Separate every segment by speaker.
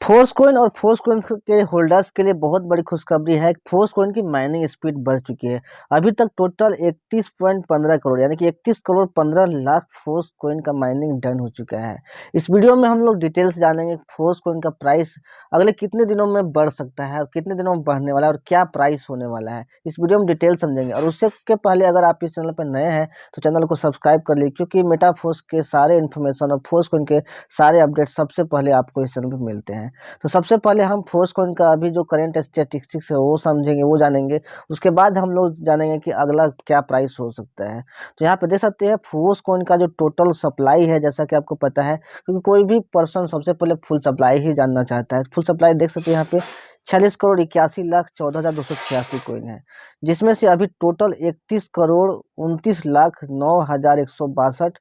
Speaker 1: Force coin और force coin के holders के लिए बहुत बड़ी खुशखबरी है। फोर्स कॉइन की माइनिंग स्पीड बढ़ चुकी है। अभी तक टोटल 31.15 करोड़ यानी कि 31 करोड़ 15 लाख फोर्स कॉइन का माइनिंग डन हो चुका है। इस वीडियो में हम लोग डिटेल्स जानेंगे फोर्स कॉइन का प्राइस अगले कितने दिनों में बढ़ सकता है और कितने दिनों में बढ़ने वाला है और क्या प्राइस होने वाला है, इस वीडियो में डिटेल समझेंगे। और उससे के पहले अगर आप इस चैनल पर नए हैं तो चैनल को सब्सक्राइब कर लीजिए, क्योंकि मेटाफोर्स के सारे इन्फॉर्मेशन और फोर्स कॉइन के सारे अपडेट सबसे पहले आपको इस चैनल पर मिलते हैं। तो सबसे पहले हम फोर्स कॉइन का अभी जो करंट स्टैटिस्टिक्स है वो समझेंगे, वो जानेंगे। उसके बाद हम लोग जानेंगे कि अगला क्या प्राइस हो सकता है। तो यहाँ पे देख सकते हैं फोर्स कॉइन का जो टोटल सप्लाई है, जैसा कि आपको पता है, क्योंकि कोई भी पर्सन सबसे पहले फुल सप्लाई ही जानना चाहता है। फुल सप्लाई देख सकते हैं यहाँ पे 46 करोड़ 81 लाख 14,286 कॉइन है, जिसमें से अभी टोटल 31 करोड़ 29 लाख 9,162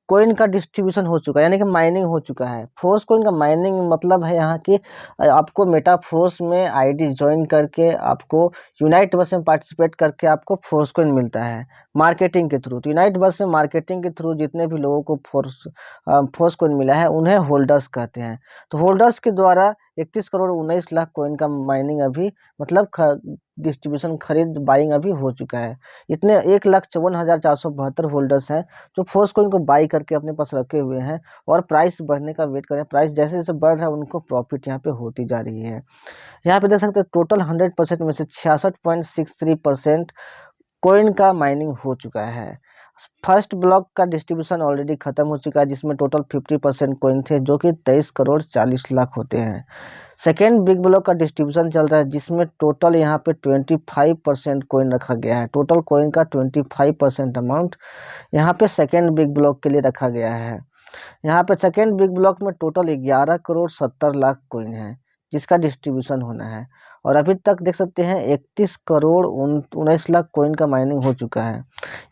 Speaker 1: कॉइन का डिस्ट्रीब्यूशन हो चुका है, यानी कि माइनिंग हो चुका है। फोर्स कॉइन का माइनिंग मतलब है यहाँ की आपको मेटाफोर्स में आईडी ज्वाइन करके, आपको यूनाइट बस में पार्टिसिपेट करके आपको फोर्स कॉइन मिलता है मार्केटिंग के थ्रू। तो यूनाइट बस में मार्केटिंग के थ्रू जितने भी लोगों को फोर्स कॉइन मिला है उन्हें होल्डर्स कहते हैं। तो होल्डर्स के द्वारा 31 करोड़ 19 लाख कॉइन का माइनिंग अभी मतलब डिस्ट्रीब्यूशन खरीद बाइंग अभी हो चुका है। इतने 1,54,472 होल्डर्स हैं जो फोर्स कॉइन को बाई करके अपने पास रखे हुए हैं और प्राइस बढ़ने का वेट कर रहे हैं। प्राइस जैसे जैसे बढ़ रहा है उनको प्रॉफिट यहाँ पे होती जा रही है। यहाँ पे देख सकते हैं टोटल 100% में से 66.63% कॉइन का माइनिंग हो चुका है। फर्स्ट ब्लॉक का डिस्ट्रीब्यूशन ऑलरेडी खत्म हो चुका है, जिसमें टोटल 50% कॉइन थे जो कि 23 करोड़ 40 लाख होते हैं। सेकेंड बिग ब्लॉक का डिस्ट्रीब्यूशन चल रहा है, जिसमें टोटल यहाँ पे 25% कॉइन रखा गया है। टोटल कॉइन का 25% अमाउंट यहाँ पे सेकेंड बिग ब्लॉक के लिए रखा गया है। यहाँ पे सेकेंड बिग ब्लॉक में टोटल 11 करोड़ 70 लाख कॉइन है जिसका डिस्ट्रीब्यूशन होना है। और अभी तक देख सकते हैं 31 करोड़ 19 लाख कॉइन का माइनिंग हो चुका है,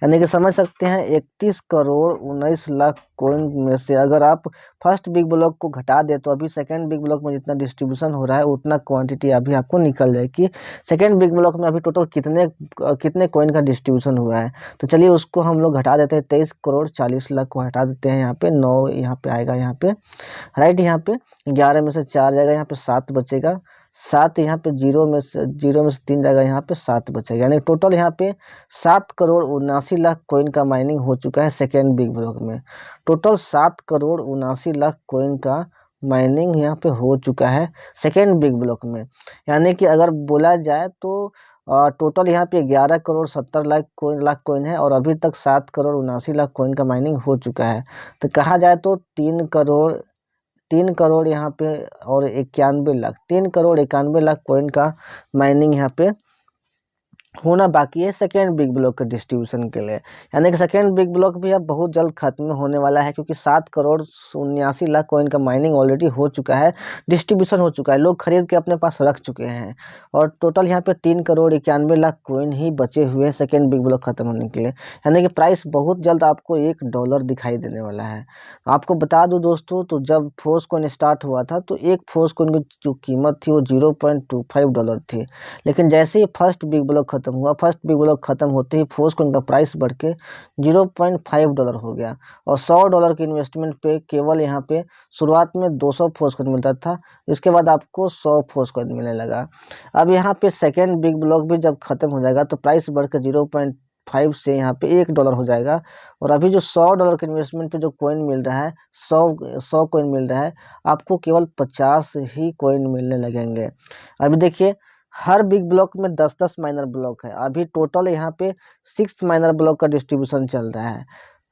Speaker 1: यानी कि समझ सकते हैं 31 करोड़ 19 लाख कॉइन में से अगर आप फर्स्ट बिग ब्लॉक को घटा दे तो अभी सेकेंड बिग ब्लॉक में जितना डिस्ट्रीब्यूशन हो रहा है उतना क्वांटिटी अभी आपको निकल जाए कि सेकेंड बिग ब्लॉक में अभी टोटल कितने कॉइन का डिस्ट्रीब्यूशन हुआ है। तो चलिए उसको हम लोग घटा देते हैं, 23 करोड़ 40 लाख को हटा देते हैं। यहाँ पे 9 यहाँ पे आएगा, यहाँ पे राइट, यहाँ पे 11 में से 4 जाएगा, यहाँ पे 7 बचेगा। 7 यहाँ पे 0 में से 3 जाएगा, यहाँ पे 7 बचेगा, यानी टोटल यहाँ पे 7 करोड़ 79 लाख कॉइन का माइनिंग हो चुका है सेकेंड बिग ब्लॉक में। टोटल 7 करोड़ 79 लाख कॉइन का माइनिंग यहाँ पे हो चुका है सेकेंड बिग ब्लॉक में। यानी कि अगर बोला जाए तो टोटल यहाँ पे 11 करोड़ 70 लाख कॉइन है और अभी तक 7 करोड़ 79 लाख कॉइन का माइनिंग हो चुका है। तो कहा जाए तो 3 करोड़ यहाँ पे और 91 लाख 3 करोड़ 91 लाख कॉइन का माइनिंग यहाँ पे होना बाकी है सेकेंड बिग ब्लॉक के डिस्ट्रीब्यूशन के लिए। यानी कि सेकेंड बिग ब्लॉक भी अब बहुत जल्द खत्म होने वाला है, क्योंकि 7 करोड़ 79 लाख कॉइन का माइनिंग ऑलरेडी हो चुका है, डिस्ट्रीब्यूशन हो चुका है, लोग खरीद के अपने पास रख चुके हैं। और टोटल यहाँ पे 3 करोड़ 91 लाख कॉइन ही बचे हुए हैं सेकेंड बिग ब्लॉक खत्म होने के लिए। यानी कि प्राइस बहुत जल्द आपको $1 दिखाई देने वाला है। आपको बता दूं दोस्तों, तो जब फोर्स कॉइन स्टार्ट हुआ था तो एक फोर्स कॉइन की जो कीमत थी वो $0.25 थी, लेकिन जैसे ही फर्स्ट बिग ब्लॉक खत्म हुआ, फर्स्ट बिग ब्लॉक खत्म होते ही फोर्स कॉइन का प्राइस बढ़ के $0.5 हो गया। और $100 के इन्वेस्टमेंट पे केवल यहाँ पे शुरुआत में 200 फोर्स कॉइन मिलता था, इसके बाद आपको 100 फोर्स कॉइन मिलने लगा। अब यहाँ पे सेकेंड बिग ब्लॉक भी जब खत्म हो जाएगा तो प्राइस बढ़ के 0.5 से यहाँ पे $1 हो जाएगा। और अभी जो $100 के इन्वेस्टमेंट पे जो कॉइन मिल रहा है, 100 कॉइन मिल रहा है, आपको केवल 50 ही कॉइन मिलने लगेंगे। अभी देखिए हर बिग ब्लॉक में 10-10 माइनर ब्लॉक है। अभी टोटल यहाँ पे 6 माइनर ब्लॉक का डिस्ट्रीब्यूशन चल रहा है,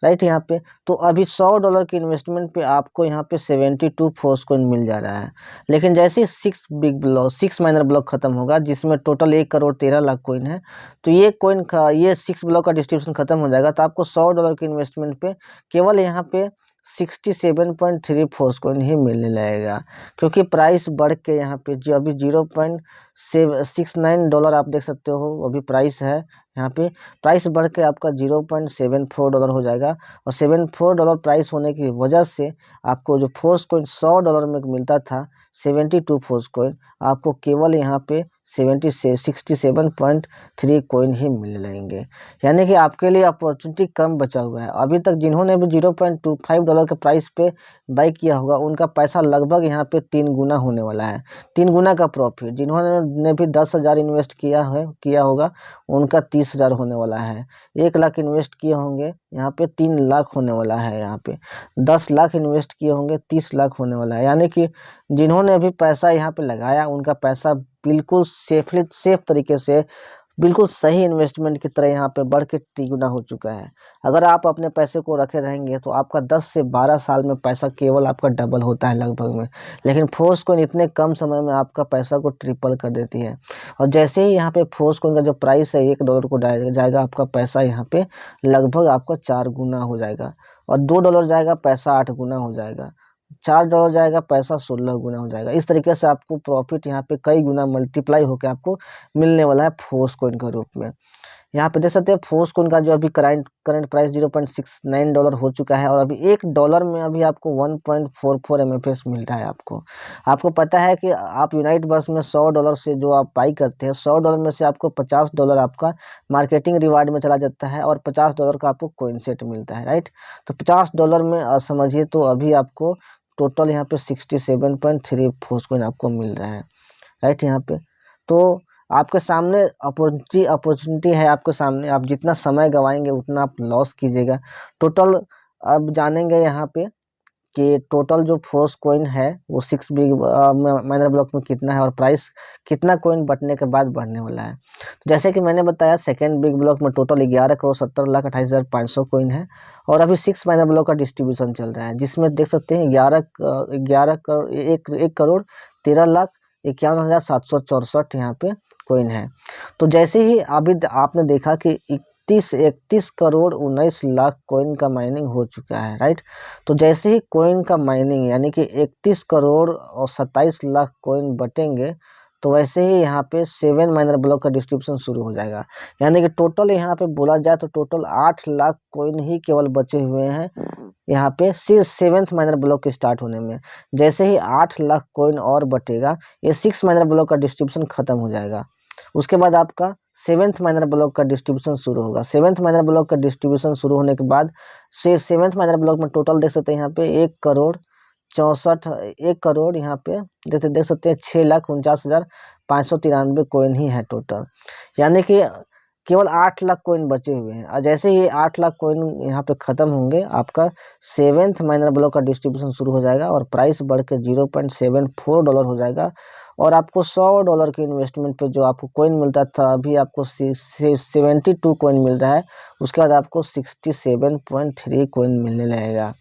Speaker 1: राइट। यहाँ पे तो अभी $100 के इन्वेस्टमेंट पे आपको यहाँ पे 72 फोर्स कॉइन मिल जा रहा है। लेकिन जैसे ही 6 माइनर ब्लॉक खत्म होगा, जिसमें टोटल 1 करोड़ 13 लाख कॉइन है, तो ये 6 ब्लॉक का डिस्ट्रीब्यूशन खत्म हो जाएगा तो आपको $100 के इन्वेस्टमेंट पे केवल यहाँ पे 67.3 फोर्स कॉइन ही मिलने लगेगा, क्योंकि प्राइस बढ़ के यहाँ पे जो अभी $0.69 आप देख सकते हो अभी प्राइस है। यहाँ पे प्राइस बढ़ के आपका $0.74 हो जाएगा। और $74 प्राइस होने की वजह से आपको जो फोर्स कॉइन $100 में मिलता था 72 फोर्स कॉइन, आपको केवल यहाँ पे 67.3 कॉइन ही मिलने लगेंगे। यानी कि आपके लिए अपॉर्चुनिटी कम बचा हुआ है। अभी तक जिन्होंने भी $0.25 के प्राइस पे बाई किया होगा उनका पैसा लगभग यहाँ पे 3 गुना होने वाला है, 3 गुना का प्रॉफिट। जिन्होंने भी 10,000 इन्वेस्ट किया होगा उनका 30,000 होने वाला है। 1 लाख इन्वेस्ट किए होंगे यहाँ पे 3 लाख होने वाला है। यहाँ पे 10 लाख इन्वेस्ट किए होंगे 30 लाख होने वाला है। यानी कि जिन्होंने अभी पैसा यहाँ पे लगाया उनका पैसा बिल्कुल सेफ तरीके से, बिल्कुल सही इन्वेस्टमेंट की तरह यहाँ पे बढ़ के तिगुना हो चुका है। अगर आप अपने पैसे को रखे रहेंगे तो आपका 10 से 12 साल में पैसा केवल आपका डबल होता है लगभग में। लेकिन फोर्स कॉइन इतने कम समय में आपका पैसा को ट्रिपल कर देती है। और जैसे ही यहाँ पे फोर्स कॉइन का जो प्राइस है $1 को जाएगा, आपका पैसा यहाँ पे लगभग आपका 4 गुना हो जाएगा। और $2 जाएगा, पैसा 8 गुना हो जाएगा। $4 जाएगा, पैसा 16 गुना हो जाएगा। इस तरीके से आपको प्रॉफिट यहाँ पे कई गुना मल्टीप्लाई होकर आपको मिलने वाला है फोर्स कॉइन के रूप में। यहाँ पे देख सकते हैं फोर्स कॉइन का जो अभी करंट प्राइस $0.69 हो चुका है। और अभी $1 में अभी आपको 1.44 MFS मिल रहा है। आपको पता है कि आप यूनाइट बस में $100 से जो आप बाई करते हैं, $100 में से आपको $50 आपका मार्केटिंग रिवार्ड में चला जाता है और $50 का आपको कॉइन सेट मिलता है, राइट। तो $50 में समझिए तो अभी आपको टोटल यहाँ पे 67.3 फोर्स कॉइन आपको मिल रहा है, राइट। यहाँ पे तो आपके सामने अपॉर्चुनिटी है, आपके सामने आप जितना समय गवाएंगे उतना आप लॉस कीजिएगा। टोटल अब जानेंगे यहाँ पे कि टोटल जो फोर्स कॉइन है वो 6 बिग माइनर ब्लॉक में कितना है और प्राइस कितना कॉइन बटने के बाद बढ़ने वाला है। तो जैसे कि मैंने बताया सेकेंड बिग ब्लॉक में टोटल 11,70,28,500 कॉइन है। और अभी 6 माइनर ब्लॉक का डिस्ट्रीब्यूशन चल रहा है जिसमें देख सकते हैं 1,13,51,764 यहाँ पे कॉइन है। तो जैसे ही अभी आपने देखा कि 31 करोड़ 19 लाख कॉइन का माइनिंग हो चुका है, राइट। तो जैसे ही कॉइन का माइनिंग यानी कि 31 करोड़ और 27 लाख कॉइन बटेंगे तो वैसे ही यहाँ पे 7 माइनर ब्लॉक का डिस्ट्रीब्यूशन शुरू हो जाएगा। यानी कि टोटल यहाँ पे बोला जाए तो टोटल 8 लाख कॉइन ही केवल बचे हुए हैं यहाँ पे 7th माइनर ब्लॉक के स्टार्ट होने में। जैसे ही 8 लाख कॉइन और बटेगा ये 6 माइनर ब्लॉक का डिस्ट्रीब्यूशन खत्म हो जाएगा। उसके बाद आपका 7th माइनर ब्लॉक का डिस्ट्रीब्यूशन शुरू होगा। 7th माइनर ब्लॉक का डिस्ट्रीब्यूशन शुरू होने के बाद से 7th माइनर ब्लॉक में टोटल देख सकते हैं यहाँ पे 1 करोड़ यहाँ पे देख सकते हैं 6,49,593 कॉइन ही है टोटल। यानी कि केवल 8 लाख कॉइन बचे हुए हैं। और जैसे ही 8 लाख कॉइन यहाँ पे ख़त्म होंगे आपका 7th माइनर ब्लॉक का डिस्ट्रीब्यूशन शुरू हो जाएगा और प्राइस बढ़ के $0.74 हो जाएगा। और आपको $100 के इन्वेस्टमेंट पे जो आपको कॉइन मिलता था अभी आपको 72 कॉइन मिल रहा है। उसके बाद आपको 67.3 कॉइन मिलने लगेगा,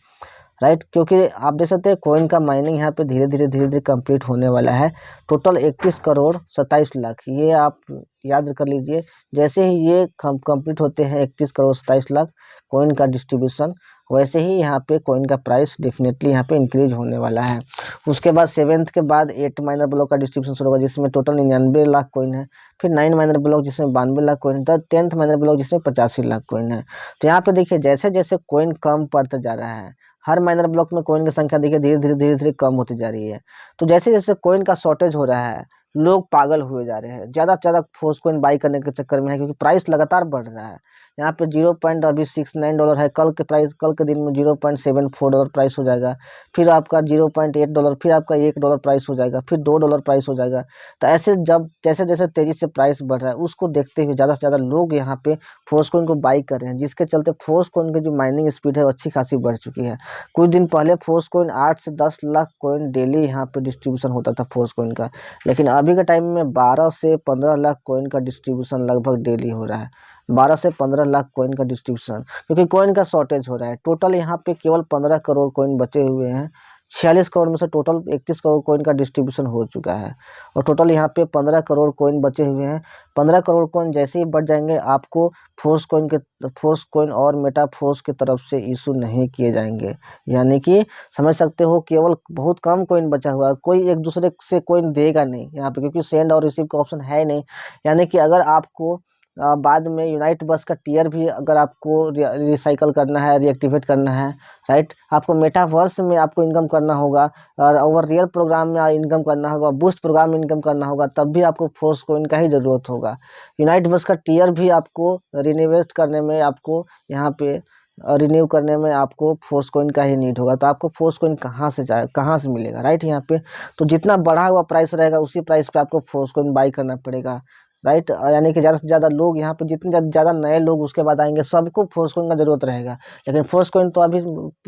Speaker 1: राइट। क्योंकि आप देख सकते हैं कॉइन का माइनिंग यहाँ पे धीरे धीरे कंप्लीट होने वाला है। टोटल 31 करोड़ 27 लाख ये आप याद कर लीजिए। जैसे ही ये कंप्लीट होते हैं 31 करोड़ 27 लाख कॉइन का डिस्ट्रीब्यूशन, वैसे ही यहाँ पे कॉइन का प्राइस डेफिनेटली यहाँ पे इंक्रीज होने वाला है। उसके बाद 7th के बाद 8 माइनर ब्लॉक का डिस्ट्रीब्यूशन शुरू होगा जिसमें टोटल 99 लाख कॉइन है। फिर 9 माइनर ब्लॉक जिसमें 92 लाख कॉइन है। 10th माइनर ब्लॉक जिसमें 85 लाख कॉइन है। तो यहाँ पे देखिए जैसे जैसे कॉइन कम पड़ता जा रहा है, हर माइनर ब्लॉक में कॉइन की संख्या देखिए धीरे धीरे कम होती जा रही है। तो जैसे जैसे कॉइन का शॉर्टेज हो रहा है लोग पागल हुए जा रहे हैं, ज़्यादा से ज़्यादा फोर्स कॉइन बाई करने के चक्कर में है क्योंकि प्राइस लगातार बढ़ रहा है। यहाँ पे $0.69 है, कल के दिन में $0.74 प्राइस हो जाएगा। फिर आपका $0.8, फिर आपका $1 प्राइस हो जाएगा, फिर $2 प्राइस हो जाएगा। तो ऐसे जब जैसे जैसे तेज़ी से प्राइस बढ़ रहा है उसको देखते हुए ज़्यादा से ज़्यादा लोग यहाँ पे फोर्स कॉइन को बाई कर रहे हैं, जिसके चलते फोर्स कॉइन की जो माइनिंग स्पीड है वो अच्छी खासी बढ़ चुकी है। कुछ दिन पहले फोर्स कॉइन 8 से 10 लाख कॉइन डेली यहाँ पे डिस्ट्रीब्यूशन होता था फोर्स कॉइन का, लेकिन अभी के टाइम में 12 से 15 लाख कॉइन का डिस्ट्रीब्यूशन लगभग डेली हो रहा है। 12 से 15 लाख कॉइन का डिस्ट्रीब्यूशन, क्योंकि कॉइन का शॉर्टेज हो रहा है। टोटल यहाँ पे केवल 15 करोड़ कॉइन बचे हुए हैं। 46 करोड़ में से टोटल 31 करोड़ कॉइन का डिस्ट्रीब्यूशन हो चुका है और टोटल यहाँ पे 15 करोड़ कॉइन बचे हुए हैं। 15 करोड़ कॉइन जैसे ही बढ़ जाएंगे आपको फोर्स कॉइन और मेटा फोर्स की तरफ से इशू नहीं किए जाएंगे। यानी कि समझ सकते हो केवल बहुत कम कॉइन बचा हुआ है, कोई एक दूसरे से कॉइन देगा नहीं यहाँ पे क्योंकि सेंड और रिसीव का ऑप्शन है नहीं। यानी कि अगर आपको बाद में यूनाइट बस का टीयर भी अगर आपको रिसाइकल करना है, रिएक्टिवेट करना है, राइट, आपको मेटावर्स में आपको इनकम करना होगा और रियल प्रोग्राम में इनकम करना होगा, बूस्ट प्रोग्राम में इनकम करना होगा, तब भी आपको फोर्स कॉइन का ही ज़रूरत होगा। यूनाइट बस का टीयर भी आपको रिन्वेस्ट करने में, आपको यहाँ पे रिन्यू करने में आपको फोर्स कॉइन का ही नीड होगा। तो आपको फोर्स कॉइन कहाँ से मिलेगा, राइट, यहाँ पे तो जितना बढ़ा हुआ प्राइस रहेगा उसी प्राइस पे आपको फोर्स कॉइन बाई करना पड़ेगा, राइट। यानी कि ज़्यादा से ज़्यादा लोग यहाँ पे, जितने ज़्यादा नए लोग उसके बाद आएंगे, सबको फोर्स कॉइन का ज़रूरत रहेगा। लेकिन फोर्स कॉइन तो अभी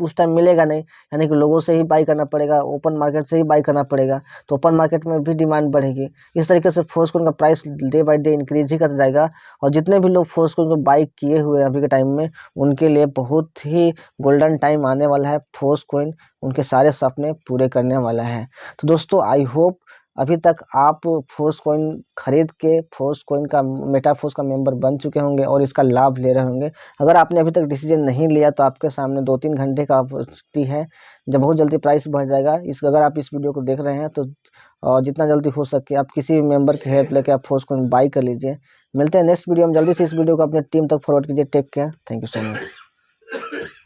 Speaker 1: उस टाइम मिलेगा नहीं, यानी कि लोगों से ही बाई करना पड़ेगा, ओपन मार्केट से ही बाई करना पड़ेगा। तो ओपन मार्केट में भी डिमांड बढ़ेगी। इस तरीके से फोर्स कॉइन का price day by day increase ही करता जाएगा। और जितने भी लोग फोर्स कॉइन को बाई किए हुए अभी के टाइम में, उनके लिए बहुत ही गोल्डन टाइम आने वाला है। फोर्स कॉइन उनके सारे सपने पूरे करने वाला है। तो दोस्तों, आई होप अभी तक आप फोर्स कॉइन खरीद के फोर्स कॉइन का, मेटाफोर्स का मेंबर बन चुके होंगे और इसका लाभ ले रहे होंगे। अगर आपने अभी तक डिसीजन नहीं लिया तो आपके सामने 2-3 घंटे का अपॉर्चुनिटी है, जब बहुत जल्दी प्राइस बढ़ जाएगा। अगर आप इस वीडियो को देख रहे हैं तो जितना जल्दी हो सके आप किसी मेंबर की हेल्प लेके आप फोर्स कॉइन बाई कर लीजिए। मिलते हैं नेक्स्ट वीडियो में, जल्दी से इस वीडियो को अपने टीम तक फॉरवर्ड कीजिए। Take care, thank you so much.